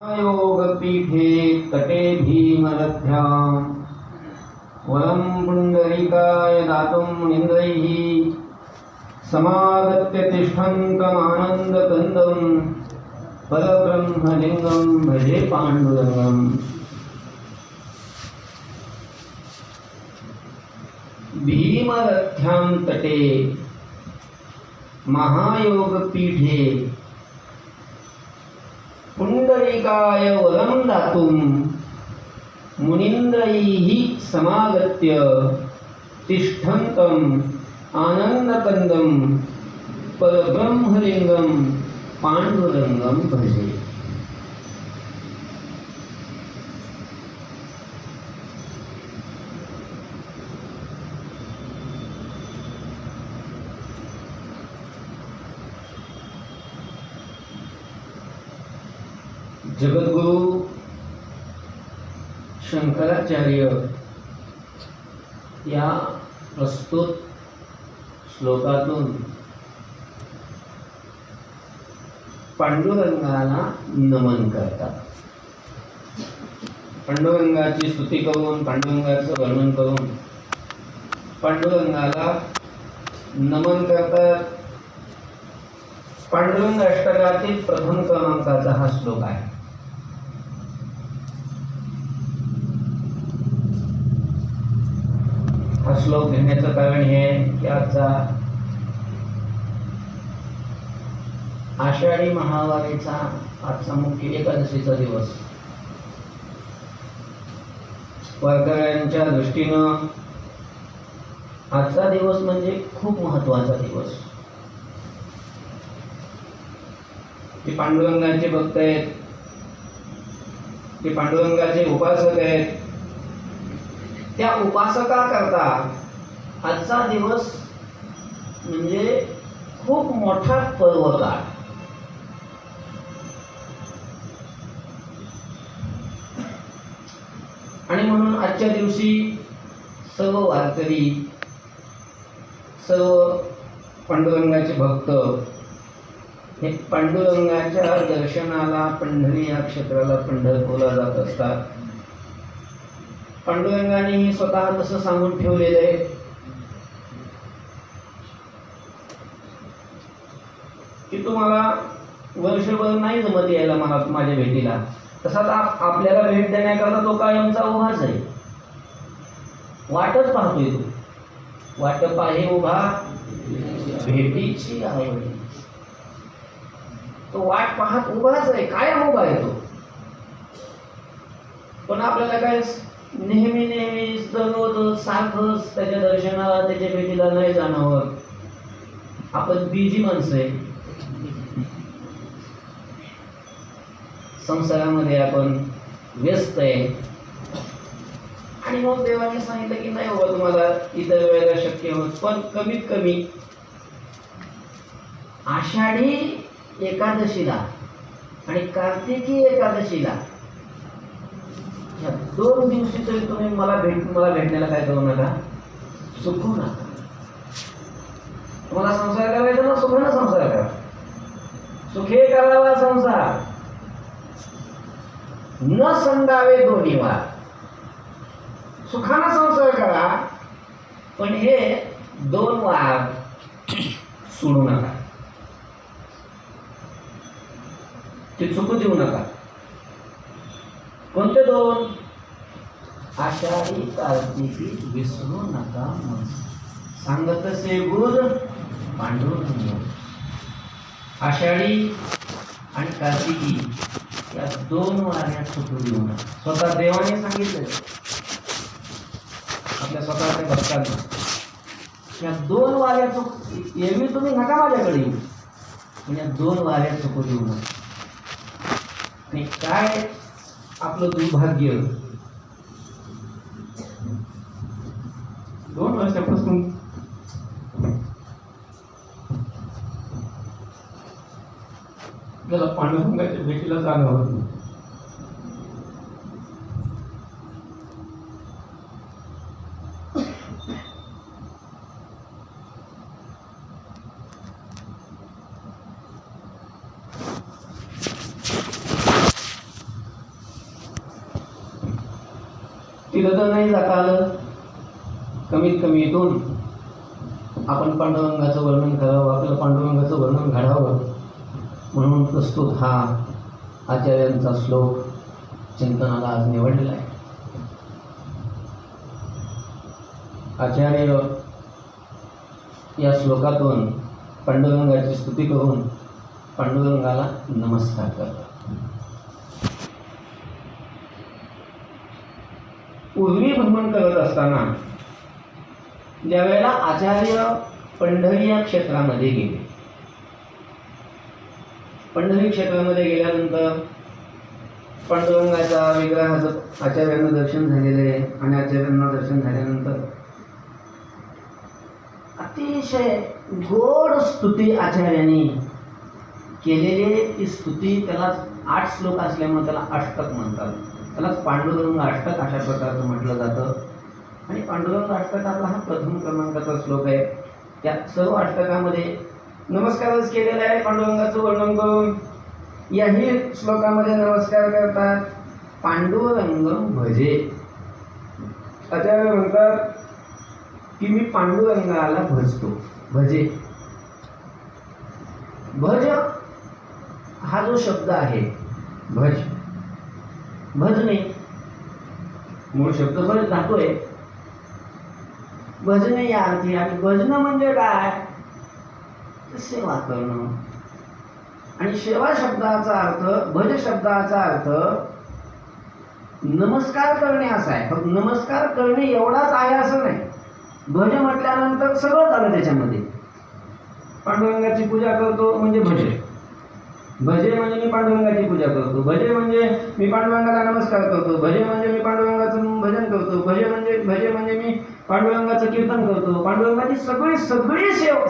योगपीठे तटे भीमरथ्यां वरं पुण्डरीकाय दातुं मुनीन्द्रैः समागत्य तिष्ठन्तमानन्दकन्दं परब्रह्मलिङ्गं भजे पाण्डुरङ्गम्। भीमरथ्यां तटे महायोगपीठे पुण्डरीकाय वरं दातुं मुनीन्द्रैः समागत्य तिष्ठन्तम् आनन्दकन्दं परब्रह्मलिङ्गं पाण्डुरङ्गं भजे। जगद्गुरु शंकराचार्य या प्रस्तुत श्लोकातून पांडुरंगाला नमन करतात. पांडुरंगाची स्तुती करून, पांडुरंगाचं वर्णन करून पांडुरंगाला नमन करतात. पांडुरंग अष्टकातील प्रथम क्रमांकाचा हा श्लोक आहे. हा श्लोक घेण्याचं कारण हे की आजचा आषाढी महावारीचा आजचा मुख्य एकादशीचा दिवस. वारकऱ्यांच्या दृष्टीनं आजचा दिवस म्हणजे खूप महत्वाचा दिवस. ते पांडुरंगाचे भक्त आहेत, ते पांडुरंगाचे उपासक आहेत. त्या उपासका करता आजचा दिवस म्हणजे खूप मोठा पर्वकाळ. आणि म्हणून आजच्या दिवशी सर्व वारकरी, सर्व पांडुरंगाचे भक्त हे पांडुरंगाच्या दर्शनाला पंढरी या क्षेत्राला पंढरपूरला जात असतात. पांडुरंगाने स्वतः तसं सांगून ठेवलेलं आहे की तुम्हाला वर्षभर नाही जमत यायला मला माझ्या भेटीला, तसाच आपल्याला भेट देण्याकरता तो कायमचा उभाच आहे. वाटच पाहतोय तो, वाट पाहे उभा भेटीची आवडी. तो वाट पाहत उभाच आहे, कायम उभा आहे तो. पण आपल्याला काय नेहमी दररोज सारखंच त्याच्या दर्शनाला, त्याच्या भेटीला नाही जाणं होत. आपण बिझी माणसं आहे, संसारामध्ये आपण व्यस्त आहे. आणि मग देवाने सांगितलं की नाही बाबा तुम्हाला इतर वेळेला शक्य होत, पण कमीत कमी आषाढी एकादशीला आणि कार्तिकी एकादशीला या 2 दिवशी तरी तुम्ही मला भेटण्याला काय करू नका, सुखू नका. तुम्हाला संसार करायचा ना, सुखानं संसार करा. सुखे करावा संसार, न संडावे दोन्ही वार. सुखानं संसार करा, पण हे 2 वार सोडू नका, ते चुकू देऊ नका. कोणते 2? आषाढी कार्तिकी विसरू नका. सांगत से गुर पांडुरंग. आषाढी आणि कार्तिकी या 2 वाऱ्या चुकू देऊ नका. स्वतः देवाने सांगितलं आपल्या स्वतःच्या भक्तांना, या 2 वाऱ्या एरवी तुम्ही नका माझ्याकडे येऊ, पण या 2 वाऱ्या चुकू देऊ नका. आणि काय आपलं दुर्भाग्य, 2 वर्षापासून त्याला पांडुरंगाच्या भेटीला जाणं होत नाही. तिथं तर नाही जाता आलं, कमीत कमी इथून आपण पांडुरंगाचं वर्णन करावं, आपल्याला पांडुरंगाचं वर्णन घडावं म्हणून प्रस्तुत हा आचार्यांचा श्लोक चिंतनाला आज निवडलेला आहे. आचार्य या श्लोकातून पांडुरंगाची स्तुती करून पांडुरंगाला नमस्कार करतात. पूर्वी भ्रमण करत असताना ज्या वेळेला आचार्य पंढरी या क्षेत्रामध्ये गेले, पंढरी क्षेत्रामध्ये गेल्यानंतर पांडुरंगाच्या विग्रहाचं आचार्यांना दर्शन झालेलं आहे आणि आचार्यांना दर्शन झाल्यानंतर अतिशय गोड स्तुती आचार्यांनी केलेली ती स्तुती, त्याला 8 श्लोक असल्यामुळे त्याला अष्टक म्हणतात. त्याला पांडुरंग अष्टक अशा प्रकारचं म्हटलं जातं. आणि पांडुरंग अष्टकातला हा प्रथम क्रमांकाचा श्लोक आहे. त्या सर्व अष्टकामध्ये नमस्कारच केलेला आहे. पांडुरंगाचं वर्णन करून याही श्लोकामध्ये नमस्कार करतात. पांडुरंग भजे. आचार्य म्हणतात की मी पांडुरंगाला भजतो. भजे, भज हा जो शब्द आहे, भज, भजणे, मूळ शब्द भज धातू आहे. भजणे या अर्थी. आणि भजणं म्हणजे काय? सेवा करणं. आणि सेवा शब्दाचा अर्थ, भज शब्दाचा अर्थ नमस्कार करणे असा आहे. फक्त नमस्कार करणे एवढाच आहे असं नाही. भज म्हटल्यानंतर सगळं झालं त्याच्यामध्ये. पांडुरंगाची पूजा करतो म्हणजे भजे. भजे म्हणजे मी पांडुरंगाची पूजा करतो. भजे म्हणजे मी पांडुरंगाला नमस्कार करतो. भजे म्हणजे मी पांडुरंगाचं भजन करतो. भजे म्हणजे मी पांडुरंगाचं कीर्तन करतो. पांडुरंगाची सगळी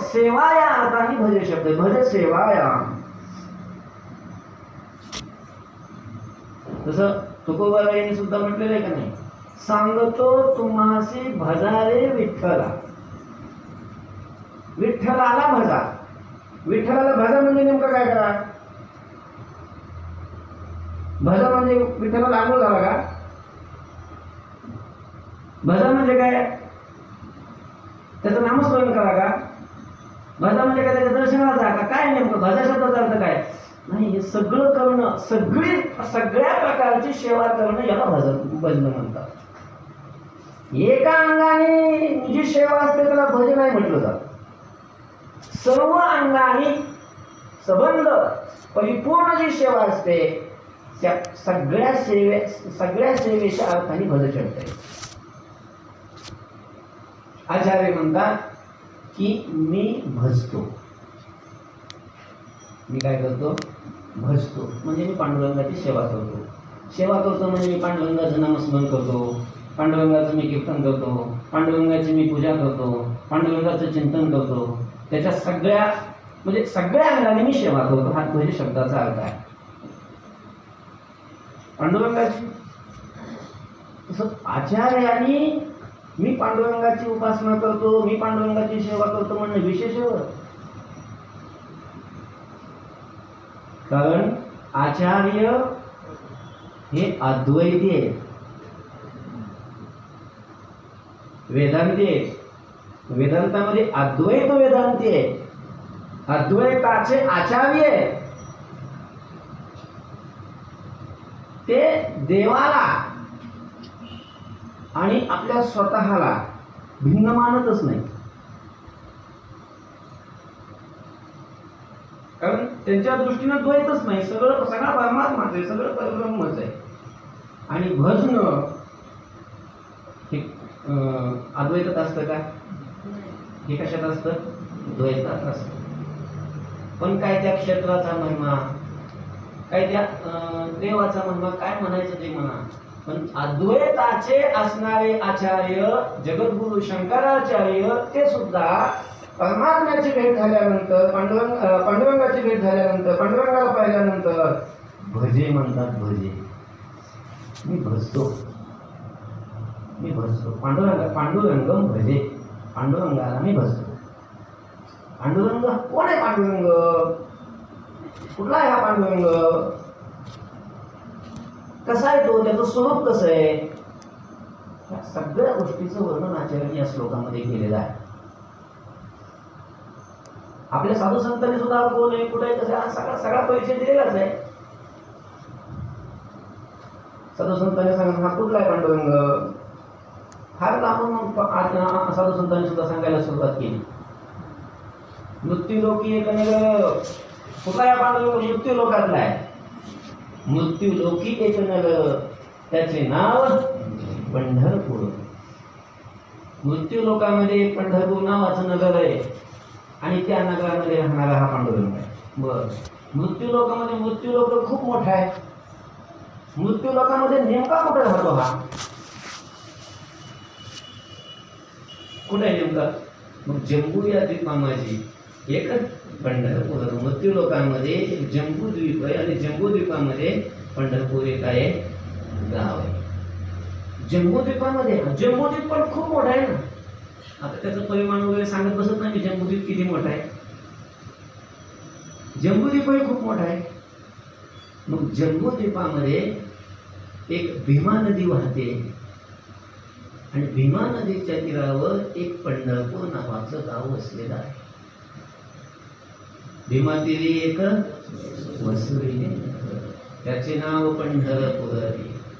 सेवा या अर्थाने भजे शब्द आहे. भज सेवाया. जसं तुकोबारायांनी सुद्धा म्हटलेलं आहे का नाही, सांगतो तुम्हासी भजारे विठ्ठला. विठ्ठलाला भजा. विठ्ठलाला भजा म्हणजे नेमकं काय करा? भजा म्हणजे विठ्ठलाला आंघोळ झाला का? भजा म्हणजे काय? त्याचं नामस्मरण करा का? भजा म्हणजे काय? त्याच्या दर्शनाला जा का? काय नेमकं भजा शब्दाचा अर्थ काय? नाही, हे सगळं करणं, सगळ्या प्रकारची सेवा करणं याला भजन म्हणतात. एका अंगाने जी सेवा असते त्याला भजन नाही म्हटलं जात. सर्व अंगाने संबंध परिपूर्ण जी सेवा असते त्या सगळ्या सेवेच्या अर्थाने भज शब्द आहे. आचार्य म्हणतात की मी भजतो. मी काय करतो? भजतो. म्हणजे मी पांडुरंगाची सेवा करतो. सेवा करतो म्हणजे मी पांडुरंगाचं नामस्मरण करतो. पांडुरंगाचं मी कीर्तन करतो. पांडुरंगाची मी पूजा करतो. पांडुरंगाचं चिंतन करतो. त्याच्या सगळ्या अंगाने मी सेवा करतो. हा भज शब्दाचा अर्थ आहे. पांडुरंगाची आचार्यांनी मी पांडुरंगाची उपासना करतो, मी पांडुरंगाची सेवा करतो म्हणणं विशेष. कारण आचार्य हे अद्वैती आहे, वेदांती आहे. वेदांतामध्ये अद्वैत वेदांती आहे. अद्वैताचे आचार्य आहे. ते देवाला आणि आपल्या स्वतःला भिन्न मानतच नाही. कारण त्यांच्या दृष्टीनं द्वैतच नाही. सगळा परमात्माच आहे, सगळं परब्रह्मच आहे. आणि भजन हे अद्वैतात असतं का? हे कशात असतं? द्वैतात असतं. पण काय त्या क्षेत्राचा महिमा, काय त्या देवाचा महिमा, काय म्हणायचं ते म्हणा. पण अद्वैताचे असणारे आचार्य जगद्गुरु शंकराचार्य ते सुद्धा परमात्म्याची भेट झाल्यानंतर, पांडुरंगाची भेट झाल्यानंतर, पांडुरंगाला पाहिल्यानंतर भजे म्हणतात. भजे, मी भजतो. पांडुरंगम भजे. पांडुरंगाला मी भजतो. पांडुरंग कोण आहे? पांडुरंग कुठला आहे? हा पांडुरंग कसा आहे? तो त्याचं स्वरूप कसं आहे? या सगळ्या गोष्टीचं वर्णन आचार्यांनी या श्लोकामध्ये केलेलं आहे. आपल्या साधू संतांनी सुद्धा कोण आहे कुठे आहे तसा सगळा सगळा परिचय दिलेलाच आहे. साधू संतांनी सांगा हा कुठला आहे पांडुरंग, फार लांबून साधू संतांनी सुद्धा सांगायला सुरुवात केली. मृत्यूलोकी एक नगर, कुठला या पांडुरंग मृत्यू लोकातला आहे. मृत्यूलोकी एक नगर, त्याचे नाव पंढरपूर. मृत्यू लोकामध्ये पंढरपूर नावाचं नगर आहे आणि त्या नगरामध्ये राहणारा हा पांडुरंग आहे. बर, मृत्यू लोकामध्ये मृत्यू लोक खूप मोठा आहे. मृत्यू लोकामध्ये नेमका कुठे राहतो हा, कुठे आहे नेमका? मग जम्बू या द्वीपामाची एकच पंढरपूर. मृत्यू लोकांमध्ये जम्बू द्वीप आहे आणि जम्बू द्वीपामध्ये पंढरपूर एक आहे गाव आहे. जम्बू द्वीपामध्ये जम्बूद्वीप पण खूप मोठा आहे ना. आता त्याचं परिमाण वगैरे सांगत बसत नाही जम्बूद्वीप किती मोठा आहे. जम्बूद्वीपही खूप मोठा आहे. मग जम्बूद्वीपामध्ये एक भीमा नदी वाहते आणि भीमा नदीच्या तीरावर एक पंढरपूर नावाचं गाव वसलेलं आहे. भीमा तीरी एक वसुली, त्याचे नाव पंढरपूर.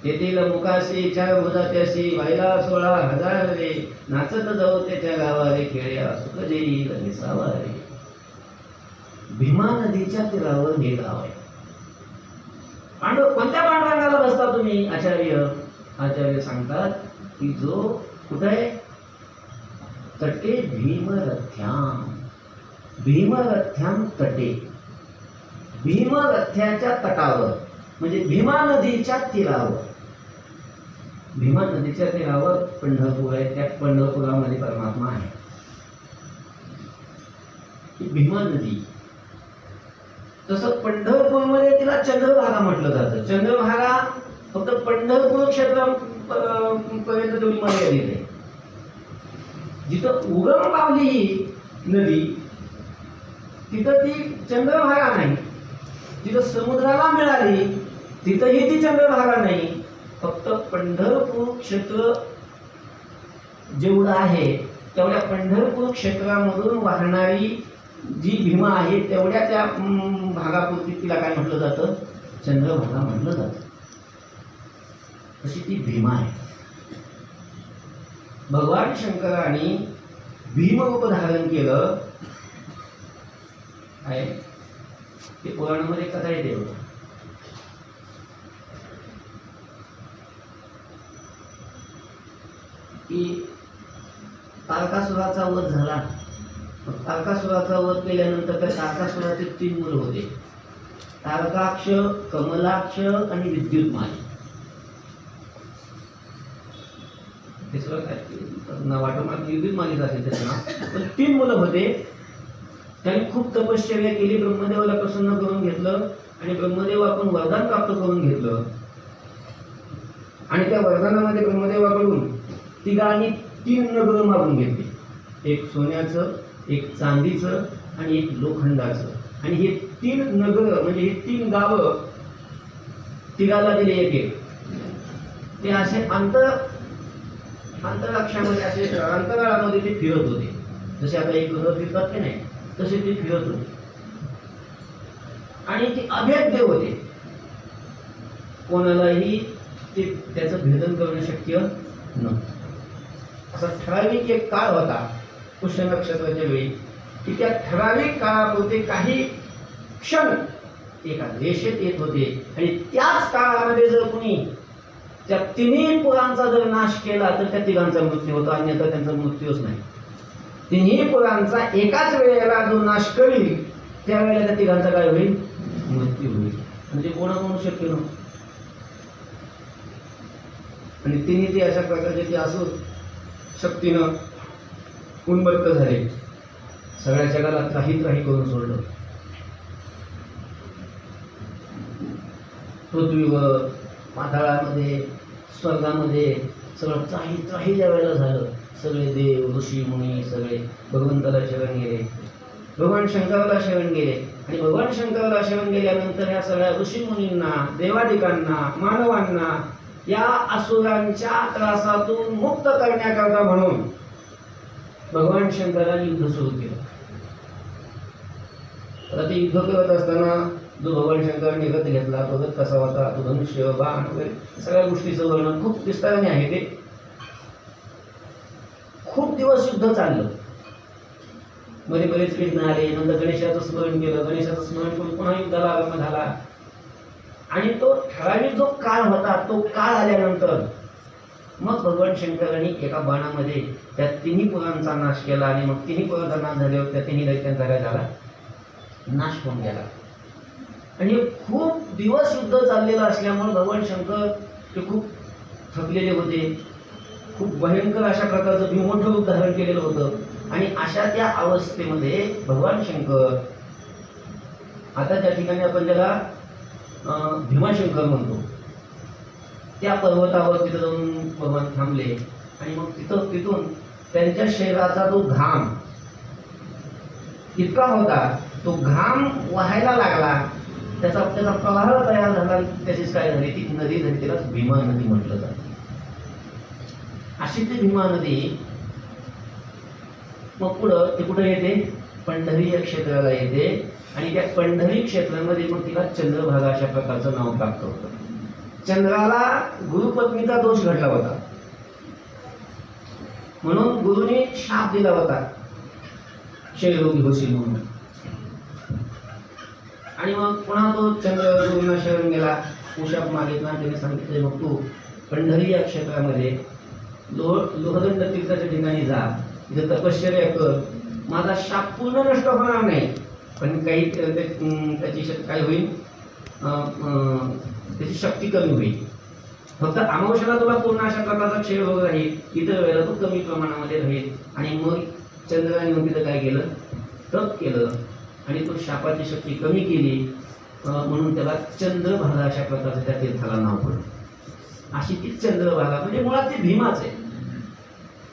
तेथील मुकाशी चार भुजात्याशी व्हायला 16,000 रे, नाचत जाऊ त्याच्या गावारे खेळ्या सुख देईल निसावारे. भीमा नदीच्या तीरावर हे गाव आहे. कोणत्या पांडुरंगाला बसता तुम्ही? आचार्य सांगतात की जो कुठे आहे? तटे भीमरथ्याम, भीमरथ्याम तटे. भीमरथ्याच्या तटावर म्हणजे भीमा नदीच्या तीरावर. भीमा नदीच्या तीरावर पंढरपूर आहे. त्या पंढरपुरामध्ये परमात्मा आहे. ही भीमा नदी. तसं पंढरपूरमध्ये तिला चंद्रभागा म्हटलं जातं. चंद्रभागा फक्त पंढरपूर क्षेत्र पर्यंत तेवढी मर्यादित आहे. जिथं उगम पावली ही नदी तिथं ती चंद्रभागा नाही. जिथं समुद्राला मिळाली तिथंही ती चंद्रभागा नाही. फक्त पंढरपूर क्षेत्र जेवढं आहे तेवढ्या पंढरपूर क्षेत्रामधून वाहणारी जी भीमा आहे तेवढ्या त्या भागापुरती तिला काय म्हटलं जातं? चंद्रभागा म्हटलं जातं. अशी ती भीमा आहे. भगवान शंकरांनी भीमरूप धारण केलं आहे. ते पुराणामध्ये कथा येते बघा. की तारकासुराचा वध झाला. तारकासुराचा वध केल्यानंतर त्या तारकासुराचे 3 मुलं होते. तारकाक्ष, कमलाक्ष आणि विद्युतमाली. ते सगळं काय वाटोमात विद्युतमालीच असेल त्याचं नाव. पण 3 मुलं होते. त्यांनी खूप तपश्चर्या केली. ब्रह्मदेवाला प्रसन्न करून घेतलं आणि ब्रह्मदेवाकडून वरदान प्राप्त करून घेतलं. आणि त्या वरदानामध्ये ब्रह्मदेवाकडून तिघांनी 3 नगर मागून घेतली. एक सोन्याचं, एक चांदीचं आणि एक लोखंडाचं. आणि हे 3 नगर म्हणजे हे 3 गावं तिघाला दिले एक एक. ते असे अंतराक्षामध्ये असे अंतराळामध्ये ते फिरत होते. जसे आता एक ग्रह फिरतात की नाही तसे ते फिरत होते. आणि ते अभेद्य होते. कोणालाही ते त्याचं भेदन करणं शक्य नव्हतं. असा ठराविक एक काळ होता पुष्य नक्षत्राच्या वेळी की त्या ठराविक काळापुरते काही क्षण एका रेषेत येत होते. आणि त्याच काळामध्ये जर कुणी त्या 3 पुरांचा जर नाश केला तर त्या तिघांचा मृत्यू होतो. अन्यथा त्यांचा मृत्यूच नाही. 3 पुरांचा एकाच वेळेला जो नाश करील त्यावेळेला त्या तिघांचा काय होईल? मृत्यू होईल. म्हणजे कोणाकडून शक्य नव्हतं. आणि तिन्ही ते अशा प्रकारचे ते असो शक्तीनं उन्मत्त झाले. सगळ्या जगाला त्राही करून सोडलं. पृथ्वीवर, पाताळामध्ये, स्वर्गामध्ये सगळं त्राही ज्या वेळेला झालं सगळे देव, ऋषी, मुनी सगळे भगवंताला शरण गेले. भगवान शंकराला शरण गेले. आणि भगवान शंकराला शरण गेल्यानंतर ह्या सगळ्या ऋषी मुनींना, देवादिकांना, मानवांना या असुरांच्या त्रासातून मुक्त करण्याकरता म्हणून भगवान शंकरांनी युद्ध सुरू केलं. आता ते युद्ध करत असताना जो भगवान शंकर निघत घेतला तो गत कसा होता, तो धनुष्य बाण वगैरे सगळ्या गोष्टीचं वर्णन खूप विस्ताराने आहे. ते खूप दिवस युद्ध चाललं. मध्ये बरेच विघ्न आले. नंतर गणेशाचं स्मरण केलं. गणेशाचं स्मरण करून पुन्हा युद्धाला आरंभ झाला. आणि तो ठराविक जो काळ होता तो काळ आल्यानंतर मग भगवान शंकरांनी एका बाणामध्ये त्या तिन्ही पुरांचा नाश केला. आणि मग तिन्ही पुरांचा नाश झाल्यावर त्या तिन्ही दैत्यांचा काय झाला, नाश होऊन गेला. आणि खूप दिवस युद्ध चाललेलं असल्यामुळे भगवान शंकर ते खूप थकलेले होते. खूप भयंकर अशा प्रकारचं भीमोठं रूप धारण केलेलं होतं. आणि अशा त्या अवस्थेमध्ये भगवान शंकर, आता ज्या ठिकाणी आपण त्याला भीमाशंकर म्हणतो, त्या पर्वतावर तिथं जाऊन भगवान थांबले. आणि मग तिथून त्यांच्या शरीराचा जो घाम इतका होता, तो घाम वाहायला लागला. त्याचा प्रवाह तयार झाला. त्याचीच काय झाली, ती नदी झाली. त्याला भीमा नदी म्हटलं जातं. अशी ती भीमा नदी मग पुढं ते कुठं येते, पंढरी या क्षेत्राला येते. आणि त्या पंढरी क्षेत्रामध्ये मग तिला चंद्रभागा अशा प्रकारचं नाव प्राप्त होतं. चंद्राला गुरुपत्नीचा दोष घडला होता, म्हणून गुरुने शाप दिला होता, क्षयरोगी होशील म्हणून. आणि मग पुन्हा तो चंद्र गुरुंना शरण गेला. उशाप मागितला. त्याने सांगितले मग तू पंढरी या क्षेत्रामध्ये लोहदंड तीर्थाच्या ठिकाणी जा, तिथे तपश्चर्या कर. माझा शाप पूर्ण नष्ट होणार नाही, पण काही त्याची काय होईल, त्याची शक्ती कमी होईल. फक्त अमावस्याला तुला पूर्ण अशा प्रकारचा क्षय होत राहील, इतर वेळेला तो कमी प्रमाणामध्ये राहील. आणि मग चंद्राने मग तिथं काय केलं, तप केलं आणि तो शापाची शक्ती कमी केली. म्हणून त्याला चंद्रभागा अशा प्रकारचं त्या तीर्थाला नाव पडलं. अशी ती चंद्रभागा म्हणजे मुळात ती भीमाच आहे.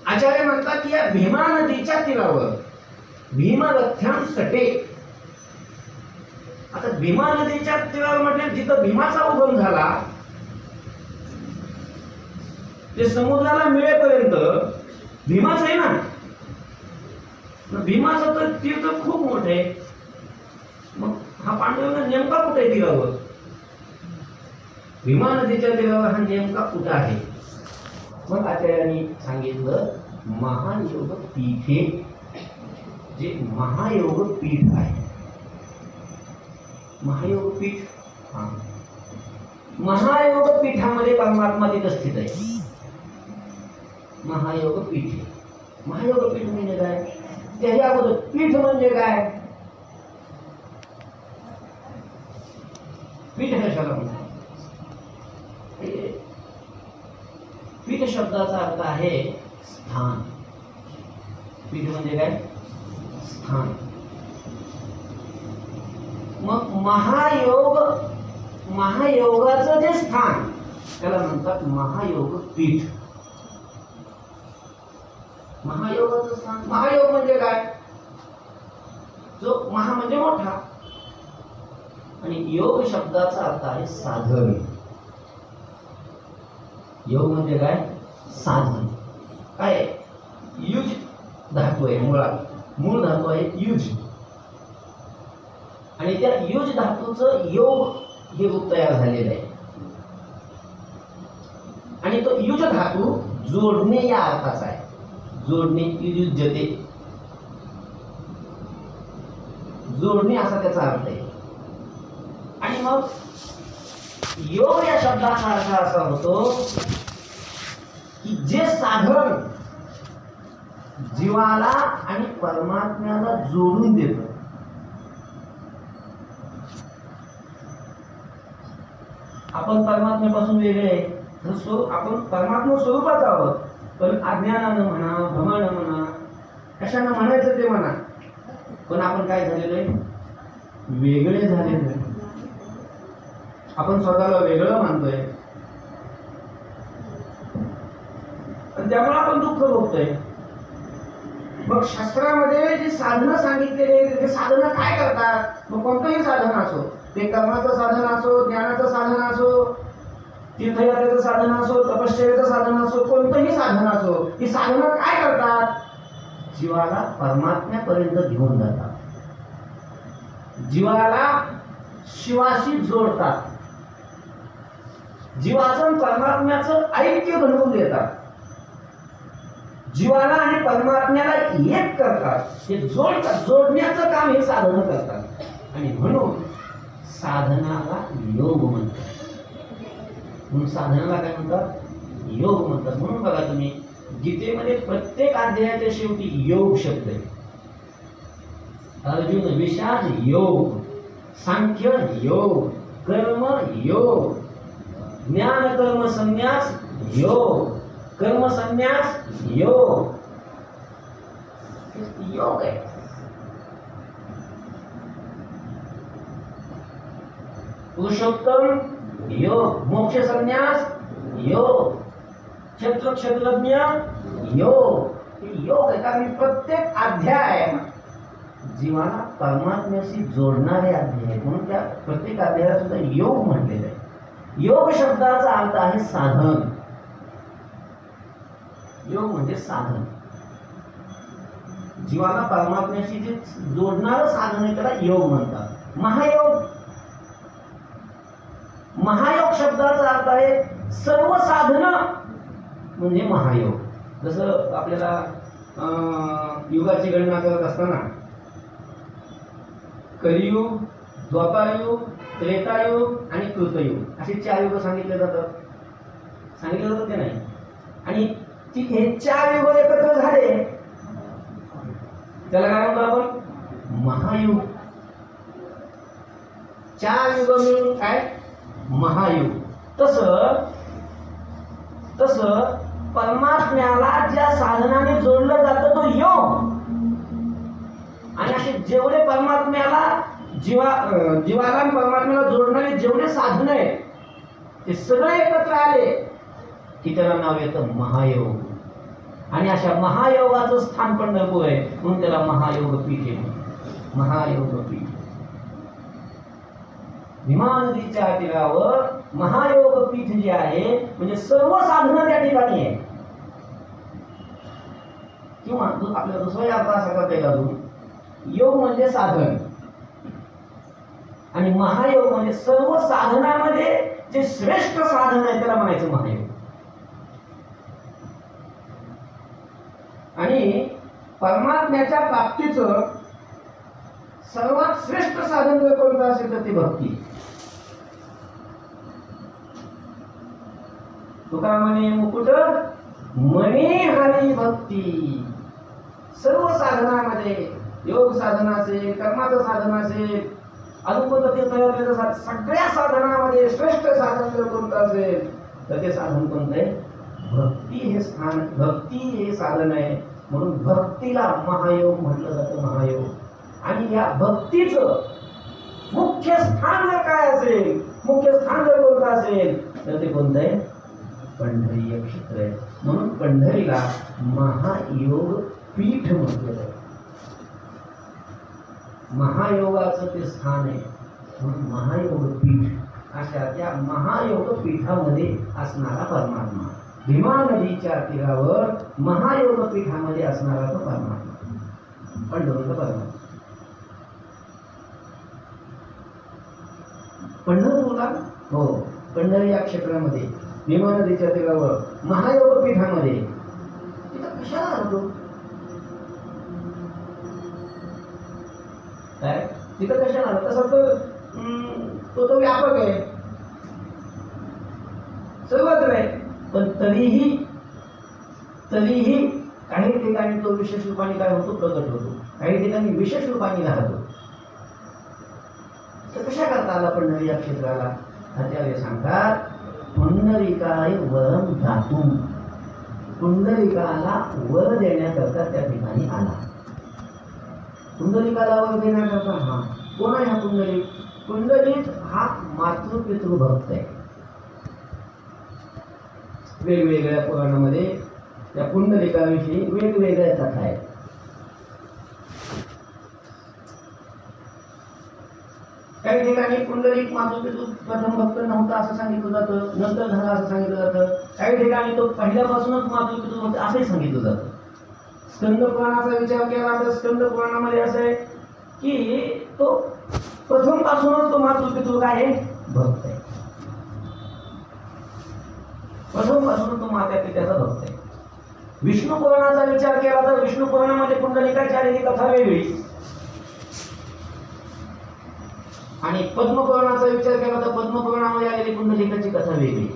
आचार्य म्हणतात की या भीमा नदीच्या तीरावर भीमरथ्यां तटे. आता भीमा नदीच्या तीरावर म्हटलं जिथं भीमाचा उगम झाला, ते समुद्राला मिळेपर्यंत भीमाच आहे ना. भीमाचं तर तीर्थ खूप मोठं आहे. मग हा पांडुरंग नेमका कुठे आहे तीरावर, भीमा नदीच्या तीरावर हा नेमका कुठं आहे. मग आचार्यांनी सांगितलं महायोग पीठे, जे महायोग पीठ आहे. महायोग पीठ, हा महायोग पीठामध्ये परमात्मा तिथं स्थित आहे. महायोग पीठ, महायोग पीठ म्हणजे काय, त्याच्या अगोदर पीठ म्हणजे काय, पीठ कशाला म्हणतात. पीठ शब्दाचा अर्थ आहे स्थान. पीठ म्हणजे काय, स्थान. मग महायोग, महायोगाचं जे स्थान त्याला म्हणतात महायोग पीठ. महायोगाचं स्थान, महायोग म्हणजे काय, जो महा म्हणजे मोठा, आणि योग शब्दाचा अर्थ आहे साधन. योग म्हणजे काय, साधन. काय, युज धातू आहे मुळात, मूळ धातू आहे युज. आणि त्या युज धातूचं योग हे रूप तयार झालेलं आहे. आणि तो युज धातू जोडणे या अर्थाचा आहे. जोडणे, युज्यते, जोडणे असा त्याचा अर्थ आहे. आणि मग योग या शब्दाचा अर्थ असा होतो की जे साधन जीवाला आणि परमात्म्याला जोडून देतं. आपण परमात्म्यापासून वेगळे आहे, आपण परमात्मा स्वरूपात आहोत, पण अज्ञानानं म्हणा, भ्रमानं म्हणा, कशानं म्हणायचं ते म्हणा, पण आपण काय झालेलं आहे, वेगळे झालेलं आहे. आपण स्वतःला वेगळं मानतोय, त्यामुळे आपण दुःख भोगतोय. मग शास्त्रामध्ये जे साधनं सांगितलेले ते साधनं काय करतात, मग कोणतंही साधन असो, ते कर्माचं साधन असो, ज्ञानाचं साधन असो, तीर्थयात्रेचं साधन असो, तपश्चर्याचं साधन असो, कोणतंही साधन असो, ही साधनं काय करतात? जीवाला परमात्म्यापर्यंत घेऊन जातात, जीवाला शिवाशी जोडतात, जीवाचं परमात्म्याचं ऐक्य घडवून देतात, जीवाला आणि परमात्म्याला एक करतात, हे जोडतात. जोडण्याचं काम हे साधनं करतात. आणि म्हणून साधनाला योग म्हणतात. म्हणून साधनाला काय म्हणतात? योग म्हणतात. म्हणून बघा तुम्ही गीतेमध्ये प्रत्येक अध्यायाच्या शेवटी योग शब्द आहे. अर्जुन विषाद योग, सांख्य योग, कर्म योग, ज्ञान कर्म संन्यास योग, कर्म संन्यास योग, योग आहे. पुरुषोत्तम योग, मोक्ष संन्यास योग, क्षेत्रज्ञ योग, योग आहे. कारण प्रत्येक अध्याय जीवाला परमात्म्याशी जोडणारे अध्याय, म्हणून त्या प्रत्येक अध्यायाला सुद्धा योग म्हटलेलं आहे. योग शब्दाचा अर्थ आहे साधन. योग म्हणजे साधन, जीवाला परमात्म्याशी जे जोडणारं साधन आहे त्याला योग म्हणतात. महायोग, महायोग शब्दाचा अर्थ आहे सर्व साधन म्हणजे महायोग. जसं आपल्याला युगाची गणना करत असताना कलियुग, द्वापारयुग, त्रेतायुग आणि कृतयुग असे 4 युग सांगितले जातात. सांगितले जातात की नाही? आणि हे 4 युग एकत्र झाले त्याला काय म्हणतो आपण? महायुग. 4 युग मिळून काय? महायुग. तस परमात्म्याला ज्या साधनाने जोडलं जातं तो योग. आणि असे जेवढे परमात्म्याला जीवाला आणि परमात्म्याला जोडणारे जेवढे साधन आहेत ते सगळे एकत्र आले की त्याला नाव येतं महायोग. आणि अशा महायोगाचं स्थान पंढरपूर आहे, म्हणून त्याला महायोग पीठ आहे. महायोग पीठ. भीमा नदीच्या तीरावर महायोग पीठ जे आहे म्हणजे सर्व साधनं त्या ठिकाणी आहे. किंवा आपल्याला दुसरा अर्थ असा करता येईल अजून, योग म्हणजे साधन आणि महायोग म्हणजे सर्व साधनामध्ये जे श्रेष्ठ साधन आहे त्याला म्हणायचं महायोग. आणि परमात्म्याच्या प्राप्तीचं सर्वात श्रेष्ठ साधन जर कोणतं असेल तर ती भक्ती. तुका म्हणे मुकुट म्हणे हरी भक्ती. सर्व साधनामध्ये योग साधना असेल, कर्माचं साधन असेल, अजून कोणतं तीर्थयात्रेचं साधन, सगळ्या साधनामध्ये श्रेष्ठ साधन जर कोणतं असेल तर ते साधन कोणतं आहे? भक्ती हे स्थान, भक्ती हे साधन आहे. म्हणून भक्तीला महायोग म्हटलं जातं. महायोग. आणि या भक्तीचं मुख्य स्थान जर काय असेल, मुख्य स्थान जर कोणतं असेल तर ते कोणतं आहे? पंढरीय क्षेत्र आहे. म्हणून पंढरीला महायोग पीठ म्हटलं जातं. महायोगाचं ते स्थान आहे म्हणून महायोग पीठ. अशा त्या महायोग पीठामध्ये असणारा परमात्मा, भीमा नदीच्या तीरावर महायोग पीठामध्ये असणारा तो परमात्मा, पंढरपूरचा परमात्मा. पंढरपूरला हो, पंढरी या क्षेत्रामध्ये भीमा नदीच्या तीरावर महायोग पीठामध्ये तिथं कशाला राहतो? काय तिथं कशाला राहतो? तसं तर तो व्यापक आहे, सर्वत्र आहे. पण तरीही काही ठिकाणी तो विशेष रूपाने काय होतो? प्रगट होतो. काही ठिकाणी विशेष रूपाने राहतो. तर कशा करता आला पंढरी या क्षेत्राला? आचार्य सांगतात, पुंडलिकाय वरम दातुम. पुंडलिकाला वर देण्याकरता त्या ठिकाणी आला. पुंडलिकाला वर देण्याकरता हा कोण आहे? हा पुंडलिक. पुंडलिक हा मातृपितृभक्त आहे. वेगवेगळ्या पुराणामध्ये त्या पुंडलिकाविषयी वेगवेगळ्या कथा आहेत. काही ठिकाणी पुंडलिक मातृपितृ प्रथम भक्त नव्हता असं सांगितलं जातं, नंतर झाला असं सांगितलं जातं. काही ठिकाणी तो पहिल्यापासूनच मातृपितृ होते असंही सांगितलं जातं. स्कंद पुराणाचा विचार केला तर स्कंद पुराणामध्ये असं आहे की तो प्रथम पासूनच तो मातृपितृ काय आहे, भक्त आहे. प्रथम पासून तो मात्या पित्याचा भक्त आहे. विष्णू पुराणाचा विचार केला तर विष्णू पुराणामध्ये पुंडलिकाची आलेली कथा वेगळी आणि पद्मपुराणाचा विचार केला तर पद्मपुराणामध्ये आलेली पुंडलिकाची कथा वेगळी.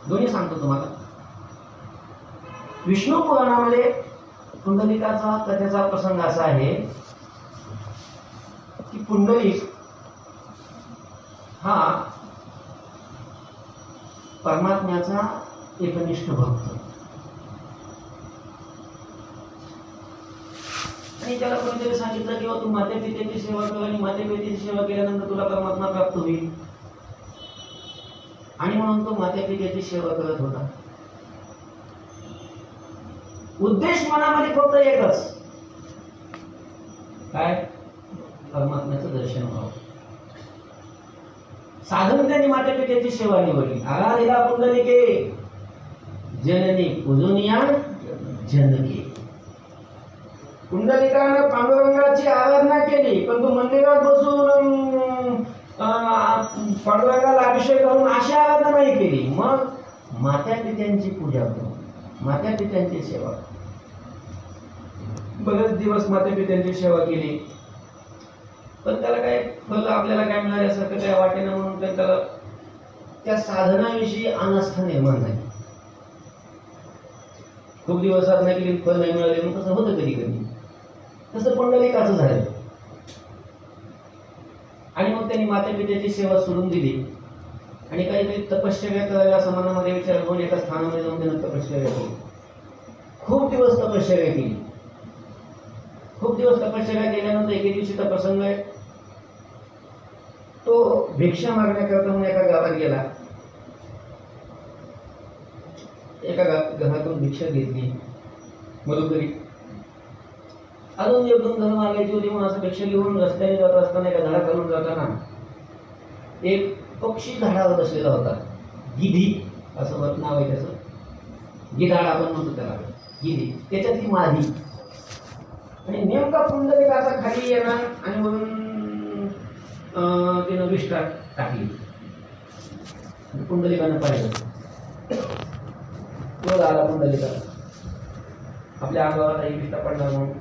दोन्ही सांगतो तुम्हाला. विष्णू पुराणामध्ये पुंडलिकाचा कथेचा प्रसंग असा आहे की पुंडलिक हा परमात्म्याचा एकनिष्ठ भक्त आणि त्याला कोणीतरी सांगितलं की तू माते पित्याची सेवा कर आणि माते पित्याची सेवा केल्यानंतर तुला परमात्मा प्राप्त होईल आणि म्हणून तो माते पित्याची सेवा करत होता. उद्देश मनामध्ये फक्त एकच, काय, परमात्म्याचं दर्शन व्हावं. साधन त्यांनी माते पित्याची सेवा निवडली. आराधिला पुंडलिके जननी पूजनीया जनकी. पुंडलिकानं पांडुरंगाची आराधना केली पण तो मंदिरात बसून पांडुरंगाला अभिषेक करून अशी आराधना नाही केली. मग मात्या पित्यांची पूजा करून मात्या पित्यांची सेवा, बरेच दिवस माते पित्यांची सेवा केली पण त्याला काय फल आपल्याला काय मिळाल्यासारखं काय वाटेना म्हणून त्याला त्या साधनाविषयी अनास्था निर्माण झाली. खूप दिवस साधना केली फल नाही मिळाले मग तसं होतं कधी कधी. तसं पुंडलिकाचं झालं आणि मग त्यांनी माते पित्याची सेवा सोडून दिली आणि काहीतरी तपश्चर्या करायला असं मनामध्ये विचार करून एका स्थानामध्ये जाऊन त्यानं तपश्चर्या केली. खूप दिवस तपश्चर्या केली. खूप दिवस तपश्चर्या केल्यानंतर एके दिवशीचा प्रसंग आहे. तो भिक्षा मागण्याकरता म्हणून एका गावात गेला. एका घरातून भिक्षा घेतली. मधुकरी अजून एक दोन घर मागायची होती म्हणून असं भिक्षा घेऊन रस्त्याने जात असताना एका झाडाखालून जाताना एक पक्षी झाडावर बसलेला होता. गिधी असं नाव आहे त्याचं. गिधाड आपण म्हणतो त्याला, गिधी. त्याच्यात ती मादी आणि नेमका पुंडलिकाचा खाली येणार आणि म्हणून तिनं विष्ठा टाकली. पुंडलिकानं पाहिलं. क्रोध आला पुंडलिकाला आपल्या अंगावर काही विष्ठा पडणार म्हणून.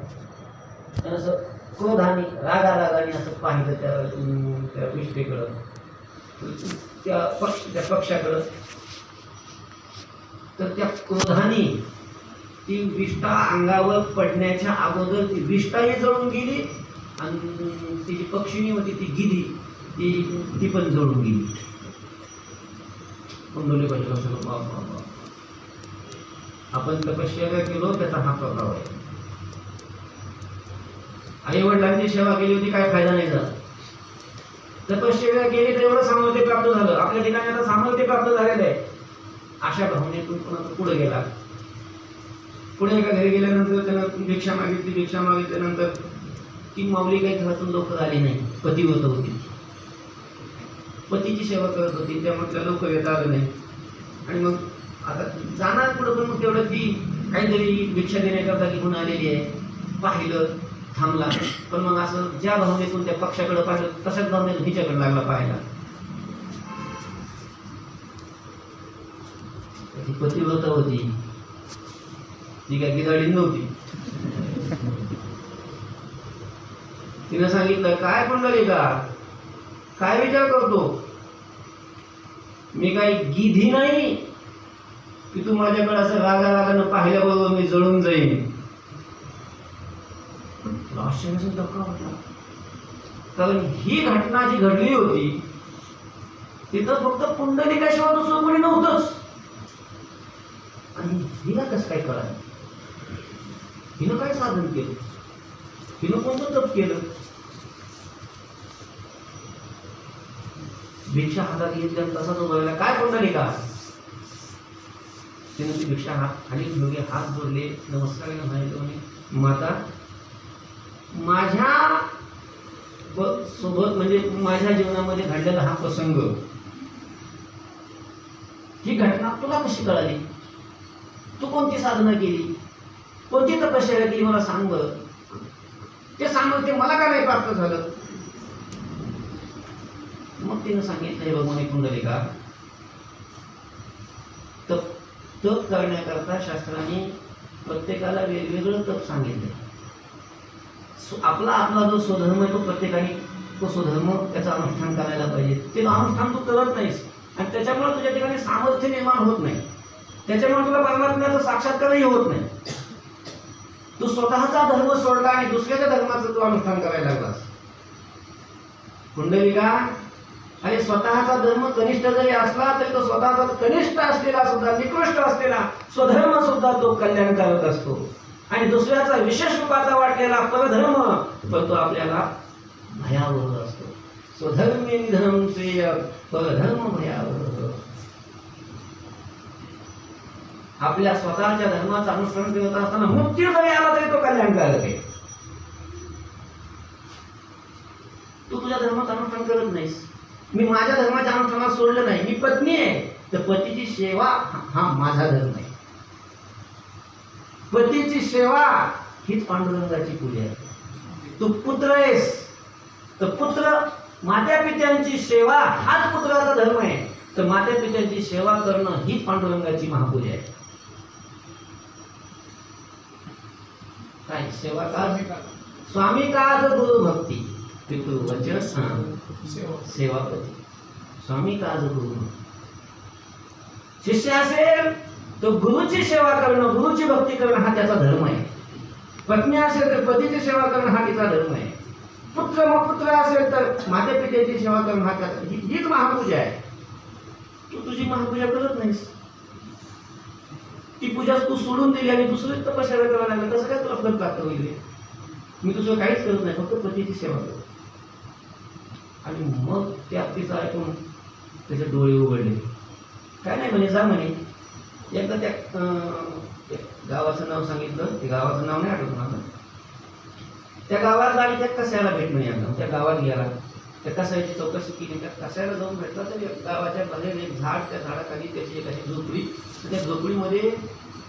त्यानं असं क्रोधाने रागाने असं पाहिलं त्या विष्ठेकडं, त्या पक्षाकडं. तर त्या क्रोधाने ती विष्ठा अंगावर पडण्याच्या अगोदर ती विष्ठाही जळून गेली आणि ती जी पक्षिणी होती ती गिधी ती पण जळून गेली. पुंडलिकाच्या लक्षात बाप आपण तपश्चर्या केलो त्याचा हा प्रभाव आहे. आई वडिलांची सेवा केली होती काय फायदा नाही झाला. तपश्चर्या केली तर एवढं सामर्थ्य प्राप्त झालं. आपल्या ठिकाणी आता सामर्थ्य प्राप्त झालेलं आहे. अशा भावनेतून पुन्हा पुढे गेला. पुढे एका घरी गेल्यानंतर त्यानं भिक्षा मागितली. भिक्षा मागितल्यानंतर ती माऊली काही घरातून लवकर आली नाही. पतिव्रत होती. पतीची सेवा करत होती त्यामुळे त्याला लवकर येता आलं नाही आणि मग आता जाणार पुढं पण मग तेवढं ती काहीतरी भिक्षा देण्याकरता घेऊन आलेली आहे. पाहिलं, थांबला पण मग असं ज्या भावनेतून त्या पक्षाकडे पाहिलं तशाच भावनेतून हिच्याकडे लागला पाहायला. ती पतिव्रत होती, ती काय गिधाडी नव्हती. तिनं सांगितलं काय पुंडलिका काय विचार करतो, मी काही गिधी नाही की तू माझ्याकडे असं रागानं पाहिल्याबरोबर मी जळून जाईन. आश्चर्याचा धक्का वाटला कारण ही घटना जी घडली होती तिथं फक्त पुंडलिकाशिवाय दुसरं कोणी नव्हतंच आणि हिला कसं काय कळालं, हिनं काय साधन केलं, हिनं कोणतं तप केलं. भिक्षा हातात घेतल्या तसा तो बोलायला काय पुंडलिका. तिने ती भिक्षा हात खाली घेऊन हात जोडले नमस्कार म्हणाले माता माझ्या सोबत म्हणजे माझ्या जीवनामध्ये घडलेला हा प्रसंग, ही घटना तुला कशी कळाली? तू कोणती साधना केली, कोणती तपश्चर्या केली मला सांग बरं. ते सांग, ते मला का नाही प्राप्त झालं? मग तिनं सांगितलं, हे भगवान कुंडलिका, तप करण्याकरता शास्त्राने प्रत्येकाला वेगवेगळं तप सांगितलं. आपला आपला जो स्वधर्म आहे तो प्रत्येकाने तो स्वधर्म त्याचा अनुष्ठान करायला पाहिजे. ते अनुष्ठान तू करत नाहीस आणि त्याच्यामुळे तुझ्या ठिकाणी सामर्थ्य निर्माण होत नाही, त्याच्यामुळे तुला परमात्म्याचा साक्षात्कारही होत नाही. तू स्वतःचा धर्म सोडला आणि दुसऱ्याच्या धर्माचं तू अनुष्ठान करायला लागलास. कुंडलिका, आणि स्वतःचा धर्म कनिष्ठ जरी असला तरी तो स्वतःचा कनिष्ठ असलेला सुद्धा, निकृष्ट असलेला स्वधर्म सुद्धा तो कल्याणकारक असतो. आणि दुसऱ्याचा विशेष रूपाचा वाटलेला परधर्म पण तो आपल्याला भयावह असतो. स्वधर्मे निधनम श्रेय, परधर्म भयावह. आपल्या स्वतःच्या धर्माचं अनुसरण करत असताना मृत्यू जरी आला तरी तो कल्याणकारक आहे. तू तुझ्या धर्माचं अनुसरण करत नाहीस. मी माझ्या धर्माच्या अनुष्ठानात सोडलं नाही. मी पत्नी आहे तर पतीची सेवा हा माझा धर्म आहे. पतीची सेवा हीच पांडुरंगाची पूजा आहे. तू पुत्र आहेस तर पुत्र मात्या पित्यांची सेवा हाच पुत्राचा धर्म आहे. तर मात्या पित्यांची सेवा करणं हीच पांडुरंगाची महापूजा आहे. काय सेवा का? स्वामी काज गुरु भक्ती, पितृ वचन सेवापती. स्वामी काज गुरु. शिष्य असेल तो गुरुची सेवा करणं, गुरुची भक्ती करणं हा त्याचा धर्म आहे. पत्नी असेल तर पतीची सेवा करणं हा तिचा धर्म आहे. पुत्र असेल तर माते पित्याची सेवा करणं हा त्याचा, हीच महापूजा आहे. तू तुझी महापूजा करत नाहीस. ती पूजा तू सोडून दिली आणि दुसरी तपश्चर्या करायला लागला. कसं काय तुला फल प्राप्त होईल? मी तुझं काहीच करत नाही, फक्त पतीची सेवा करतो. आणि मग त्या तिचं ऐकून त्याचे डोळे उघडले. काय नाही म्हणे, जा म्हणे. एकदा त्या गावाचं नाव सांगितलं. ते गावाचं नाव नाही आठवत मला. त्या गावात आणि त्या कसायला भेट म्हणे. एकदा त्या गावात गेला, त्या कसायची चौकशी केली. त्या कसायला जाऊन भेटला तर गावाच्या बाहेर एक झाड, त्या झाडाखाली त्याची एक अशी झोपडी. त्या झोपडीमध्ये